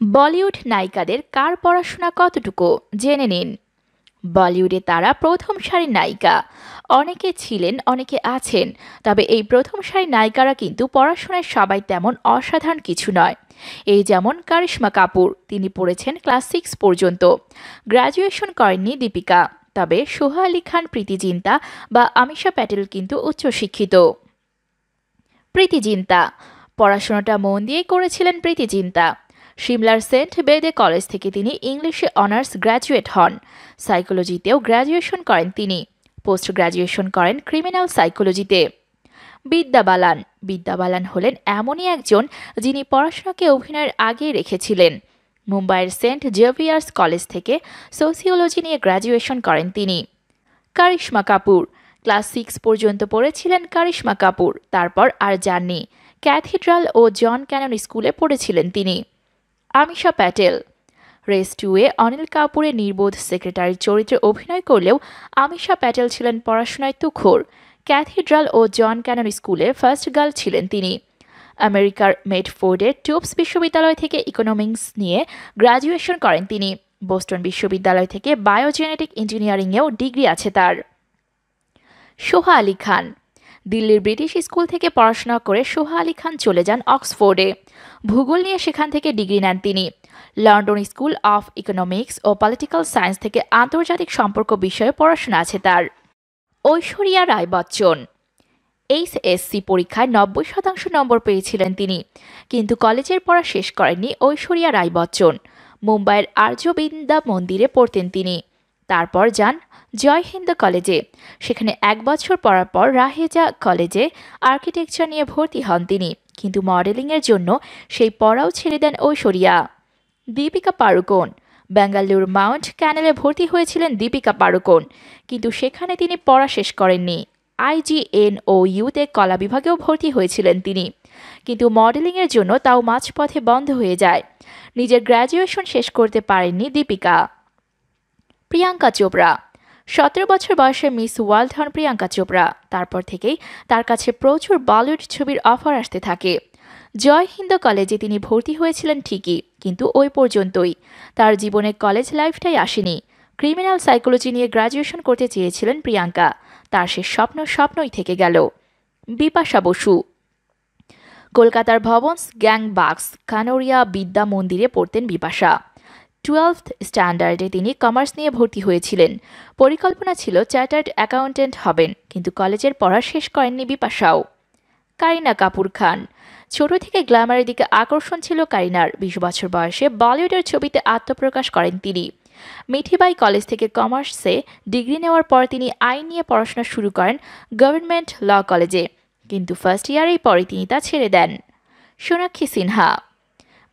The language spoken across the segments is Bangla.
বলিউড নায়িকাদের কার পড়াশোনা কতটুকু জেনে নিন। বলিউডে তারা প্রথম সারির নায়িকা। অনেকে ছিলেন, অনেকে আছেন, তবে এই প্রথম সারির নায়িকারা কিন্তু পড়াশোনায় সবাই তেমন অসাধারণ কিছু নয়। এই যেমন কারিশমা কাপুর, তিনি পড়েছেন ক্লাস 6 পর্যন্ত। গ্র্যাজুয়েশন করেননি দীপিকা। তবে সোহা আলী খান, প্রীতি জিন্তা বা আমিষা প্যাটেল কিন্তু উচ্চশিক্ষিত। প্রীতি জিন্তা পড়াশোনাটা মন দিয়েই করেছিলেন প্রীতি জিন্তা। সিমলার সেন্ট বেদে কলেজ থেকে তিনি ইংলিশে অনার্স গ্র্যাজুয়েট হন। সাইকোলজিতেও গ্র্যাজুয়েশন করেন তিনি। পোস্ট গ্র্যাজুয়েশন করেন ক্রিমিনাল সাইকোলজিতে। বিদ্যা বালান হলেন এমনই একজন যিনি পড়াশোনাকে অভিনয়ের আগে রেখেছিলেন। মুম্বাইয়ের সেন্ট জেভিয়ার্স কলেজ থেকে সোসিওলজি নিয়ে গ্র্যাজুয়েশন করেন তিনি। কারিশমা কাপুর ক্লাস 6 পর্যন্ত পড়েছিলেন কারিশমা কাপুর, তারপর আর যাননি। ক্যাথিড্রাল ও জন ক্যানন স্কুলে পড়েছিলেন তিনি। আমিষা প্যাটেল রেস 2-এ অনিল কাপুরের নির্বোধ সেক্রেটারির চরিত্রে অভিনয় করলেও আমিষা প্যাটেল ছিলেন পড়াশোনায় তুখোড়। ক্যাথিড্রাল ও জন ক্যানন স্কুলে ফার্স্ট গার্ল ছিলেন তিনি। আমেরিকার মেডফোর্ডের টুপস বিশ্ববিদ্যালয় থেকে ইকোনমিক্স নিয়ে গ্র্যাজুয়েশন করেন তিনি। বোস্টন বিশ্ববিদ্যালয় থেকে বায়োজেনেটিক ইঞ্জিনিয়ারিংয়েও ডিগ্রি আছে তার। সোহা আলী খান দিল্লির ব্রিটিশ স্কুল থেকে পড়াশোনা করে সোহা আলী খান চলে যান অক্সফোর্ডে। ভূগোল নিয়ে সেখান থেকে ডিগ্রি নেন তিনি। লন্ডন স্কুল অফ ইকোনমিক্স ও পলিটিক্যাল সায়েন্স থেকে আন্তর্জাতিক সম্পর্ক বিষয়ে পড়াশোনা আছে তার। ঐশ্বরিয়া রায় বচ্চন এইচএসসি পরীক্ষায় 90% নম্বর পেয়েছিলেন তিনি, কিন্তু কলেজের পড়া শেষ করেননি ঐশ্বরিয়া রায় বচ্চন। মুম্বাইয়ের আর্য বিদ্যা মন্দিরে পড়তেন তিনি। তারপর যান জয় হিন্দ কলেজে। সেখানে 1 বছর পড়ার পর রাহেজা কলেজে আর্কিটেকচার নিয়ে ভর্তি হন তিনি, কিন্তু মডেলিংয়ের জন্য সেই পড়াও ছেড়ে দেন ঐশ্বরিয়া। দীপিকা পাড়ুকোন বেঙ্গালুরু মাউন্ট ক্যানেলে ভর্তি হয়েছিলেন দীপিকা পাড়ুকোন, কিন্তু সেখানে তিনি পড়া শেষ করেননি। IGNOU-তে কলা বিভাগেও ভর্তি হয়েছিলেন তিনি, কিন্তু মডেলিংয়ের জন্য তাও মাঝপথে বন্ধ হয়ে যায়। নিজের গ্র্যাজুয়েশন শেষ করতে পারেননি দীপিকা। প্রিয়াঙ্কা চোপড়া 17 বছর বয়সে মিস ওয়ার্ল্ড হন প্রিয়াঙ্কা চোপড়া। তারপর থেকেই তার কাছে প্রচুর বলিউড ছবির অফার আসতে থাকে। জয় হিন্দ কলেজে তিনি ভর্তি হয়েছিলেন ঠিকই, কিন্তু ওই পর্যন্তই। তার জীবনে কলেজ লাইফটাই আসেনি। ক্রিমিনাল সাইকোলজি নিয়ে গ্র্যাজুয়েশন করতে চেয়েছিলেন প্রিয়াঙ্কা। তার সে স্বপ্নই থেকে গেল। বিপাশা বসু কলকাতার ভবন্স গ্যাংবাক্স কানোরিয়া বিদ্যা মন্দিরে পড়তেন বিপাশা। 12th স্ট্যান্ডার্ডে তিনি কমার্স নিয়ে ভর্তি হয়েছিলেন। পরিকল্পনা ছিল চার্টার্ড অ্যাকাউন্টেন্ট হবেন, কিন্তু কলেজের পড়া শেষ করেননি বিপাশাও। কারিনা কাপুর খান ছোট থেকে গ্ল্যামারের দিকে আকর্ষণ ছিল কারিনার। 20 বছর বয়সে বলিউডের ছবিতে আত্মপ্রকাশ করেন তিনি। মিঠিবাই কলেজ থেকে কমার্সে ডিগ্রি নেওয়ার পর তিনি আইন নিয়ে পড়াশোনা শুরু করেন গভর্নমেন্ট ল কলেজে, কিন্তু ফার্স্ট ইয়ারেই পরে তিনি তা ছেড়ে দেন। সোনাক্ষী সিনহা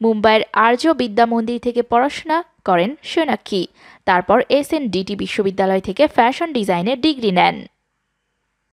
মুম্বাইয়ের আর্য বিদ্যা মন্দির থেকে পড়াশোনা করেন সোনাক্ষী। তারপর SNDT বিশ্ববিদ্যালয় থেকে ফ্যাশন ডিজাইনে ডিগ্রি নেন।